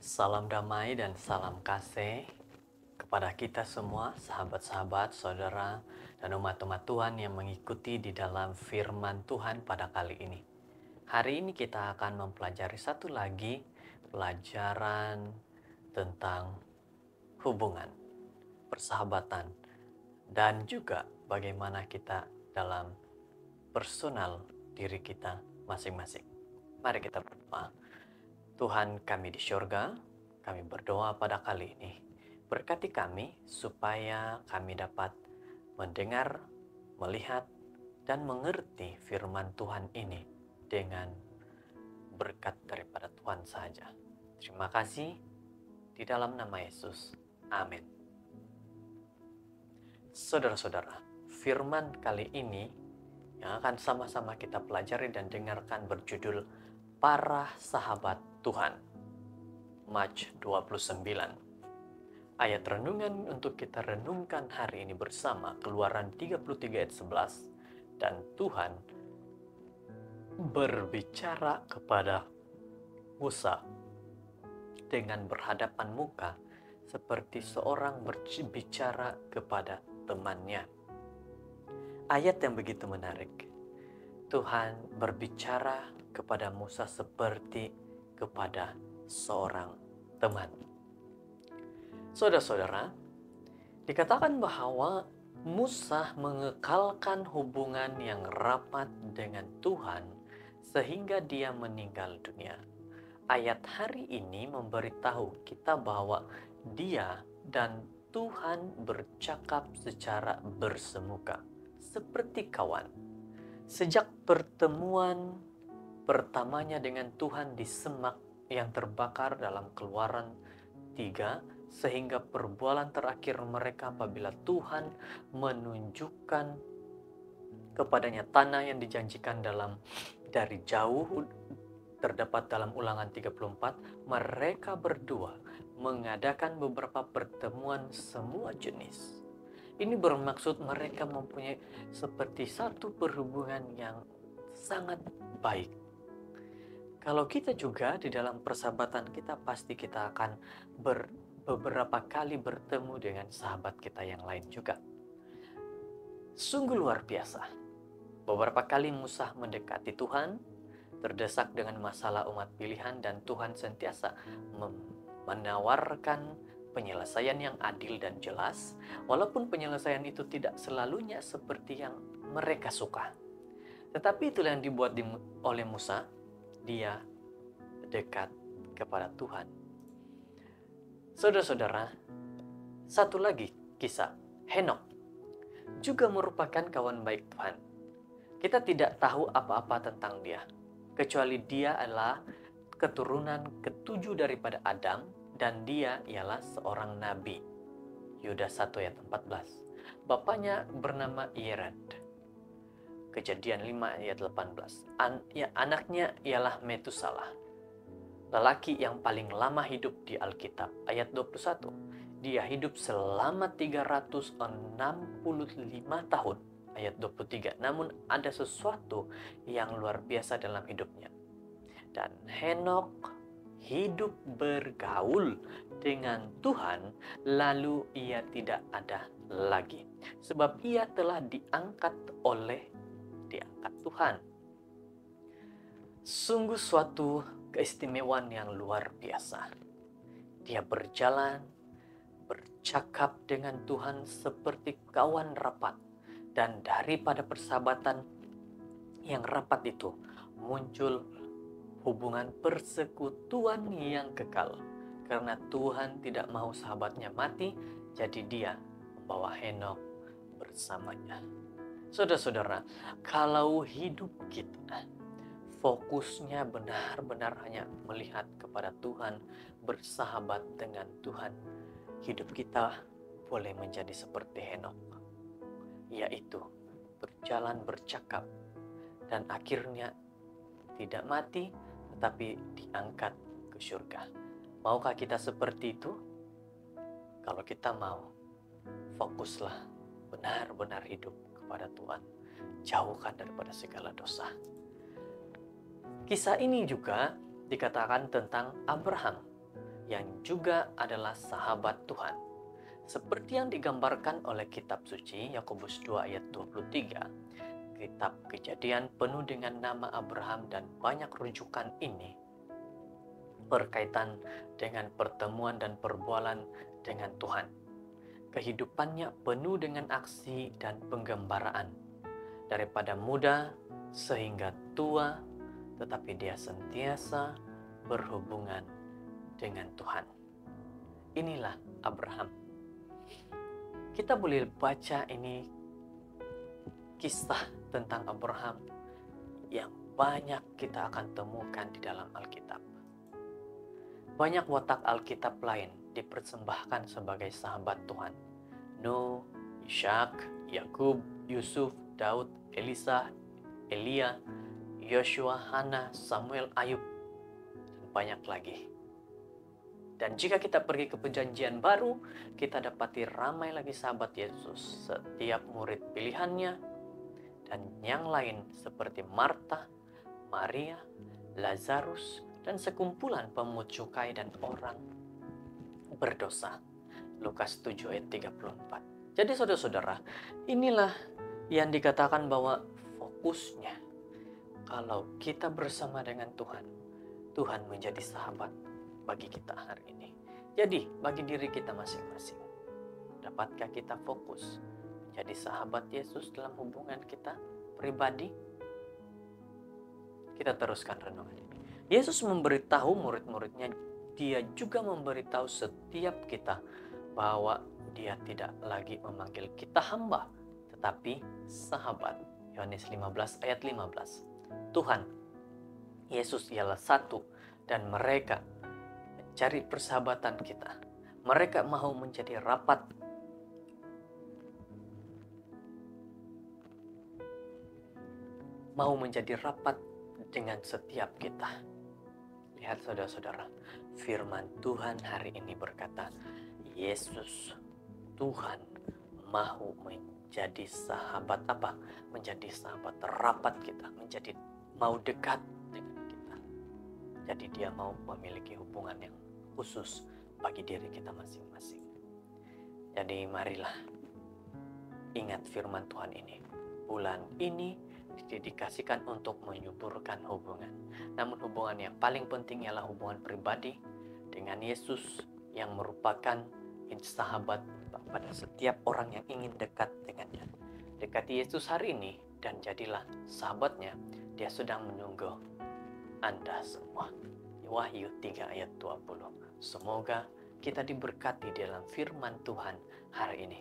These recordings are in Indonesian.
Salam damai dan salam kasih kepada kita semua, sahabat-sahabat, saudara, dan umat-umat Tuhan yang mengikuti di dalam firman Tuhan pada kali ini. Hari ini kita akan mempelajari satu lagi pelajaran tentang hubungan, persahabatan, dan juga bagaimana kita dalam personal diri kita masing-masing. Mari kita berdoa. Tuhan kami di surga, kami berdoa pada kali ini. Berkati kami supaya kami dapat mendengar, melihat, dan mengerti firman Tuhan ini dengan berkat daripada Tuhan saja. Terima kasih di dalam nama Yesus. Amin. Saudara-saudara, firman kali ini yang akan sama-sama kita pelajari dan dengarkan berjudul Para Sahabat Tuhan. Maj 29. Ayat renungan untuk kita renungkan hari ini bersama Keluaran 33 ayat 11. Dan Tuhan berbicara kepada Musa dengan berhadapan muka seperti seorang berbicara kepada temannya. Ayat yang begitu menarik. Tuhan berbicara kepada Musa seperti kepada seorang teman. Saudara-saudara, dikatakan bahwa Musa mengekalkan hubungan yang rapat dengan Tuhan sehingga dia meninggal dunia. Ayat hari ini memberitahu kita bahwa dia dan Tuhan bercakap secara bersemuka, seperti kawan. Sejak pertemuan pertamanya dengan Tuhan di semak yang terbakar dalam Keluaran 3, sehingga perbualan terakhir mereka apabila Tuhan menunjukkan kepadanya tanah yang dijanjikan dari jauh terdapat dalam Ulangan 34, mereka berdua mengadakan beberapa pertemuan semua jenis. Ini bermaksud mereka mempunyai seperti satu perhubungan yang sangat baik. Kalau kita juga di dalam persahabatan kita pasti kita akan beberapa kali bertemu dengan sahabat kita yang lain juga. Sungguh luar biasa. Beberapa kali Musa mendekati Tuhan, terdesak dengan masalah umat pilihan, dan Tuhan sentiasa menawarkan penyelesaian yang adil dan jelas, walaupun penyelesaian itu tidak selalunya seperti yang mereka suka. Tetapi itulah yang dibuat oleh Musa. Dia dekat kepada Tuhan. Saudara-saudara, satu lagi kisah, Henok juga merupakan kawan baik Tuhan. Kita tidak tahu apa-apa tentang dia, kecuali dia adalah keturunan ketujuh daripada Adam, dan dia ialah seorang nabi. Yudas 1 ayat 14. Bapaknya bernama Yered. Kejadian 5 ayat 18. Anaknya ialah Metusalah, lelaki yang paling lama hidup di Alkitab. Ayat 21. Dia hidup selama 365 tahun. Ayat 23. Namun ada sesuatu yang luar biasa dalam hidupnya. Dan Henok hidup bergaul dengan Tuhan, lalu ia tidak ada lagi. Sebab ia telah diangkat Tuhan. Sungguh suatu keistimewaan yang luar biasa. Dia berjalan, bercakap dengan Tuhan seperti kawan rapat. Dan daripada persahabatan yang rapat itu muncul hubungan persekutuan yang kekal. Karena Tuhan tidak mau sahabatnya mati, jadi dia membawa Henok bersamanya. Saudara-saudara, kalau hidup kita fokusnya benar-benar hanya melihat kepada Tuhan, bersahabat dengan Tuhan, hidup kita boleh menjadi seperti Henok, yaitu berjalan bercakap dan akhirnya tidak mati tetapi diangkat ke surga. Maukah kita seperti itu? Kalau kita mau, fokuslah benar-benar hidup kepada Tuhan, jauhkan daripada segala dosa. Kisah ini juga dikatakan tentang Abraham yang juga adalah sahabat Tuhan. Seperti yang digambarkan oleh kitab suci Yakobus 2 ayat 23, kitab Kejadian penuh dengan nama Abraham dan banyak rujukan ini berkaitan dengan pertemuan dan perbualan dengan Tuhan. Kehidupannya penuh dengan aksi dan penggembaraan. Daripada muda sehingga tua, tetapi dia sentiasa berhubungan dengan Tuhan. Inilah Abraham. Kita boleh baca ini kisah tentang Abraham yang banyak kita akan temukan di dalam Alkitab. Banyak watak Alkitab lain dipersembahkan sebagai sahabat Tuhan. Nuh, Ishak, Yakub, Yusuf, Daud, Elisa, Elia, Yosua, Hana, Samuel, Ayub, dan banyak lagi. Dan jika kita pergi ke perjanjian baru, kita dapati ramai lagi sahabat Yesus. Setiap murid pilihannya dan yang lain seperti Marta, Maria, Lazarus, dan sekumpulan pemungut cukai dan orang berdosa. Lukas 7 ayat 34. Jadi saudara-saudara, inilah yang dikatakan bahwa fokusnya kalau kita bersama dengan Tuhan, Tuhan menjadi sahabat bagi kita hari ini. Jadi bagi diri kita masing-masing, dapatkah kita fokus menjadi sahabat Yesus dalam hubungan kita pribadi? Kita teruskan renungan ini. Yesus memberitahu murid-muridnya, dia juga memberitahu setiap kita bahwa dia tidak lagi memanggil kita hamba, tetapi sahabat. Yohanes 15 ayat 15. Tuhan Yesus ialah satu dan mereka mencari persahabatan kita. Mereka mau menjadi rapat dengan setiap kita. Lihat saudara-saudara, firman Tuhan hari ini berkata, Yesus, Tuhan mau menjadi sahabat apa? Menjadi sahabat rapat kita, mau dekat dengan kita. Jadi dia mau memiliki hubungan yang khusus bagi diri kita masing-masing. Jadi marilah ingat firman Tuhan ini. Bulan ini didedikasikan untuk menyuburkan hubungan. Namun hubungan yang paling penting ialah hubungan pribadi dengan Yesus yang merupakan sahabat pada setiap orang yang ingin dekat dengannya. Dekati Yesus hari ini dan jadilah sahabatnya. Dia sedang menunggu Anda semua. Wahyu 3 ayat 20. Semoga kita diberkati dalam firman Tuhan hari ini.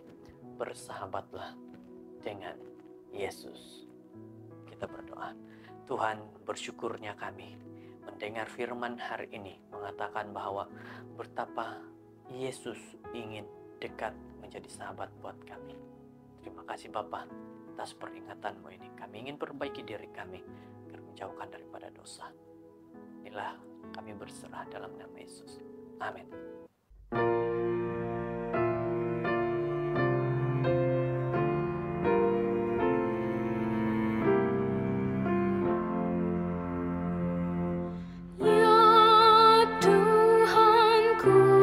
Bersahabatlah dengan Yesus. Kita berdoa. Tuhan, bersyukurnya kami mendengar firman hari ini mengatakan bahwa betapa Yesus ingin dekat menjadi sahabat buat kami. Terima kasih Bapa atas peringatan-Mu ini. Kami ingin perbaiki diri kami agar menjauhkan daripada dosa. Inilah kami berserah dalam nama Yesus. Amin. Bersinar dalam hidupku.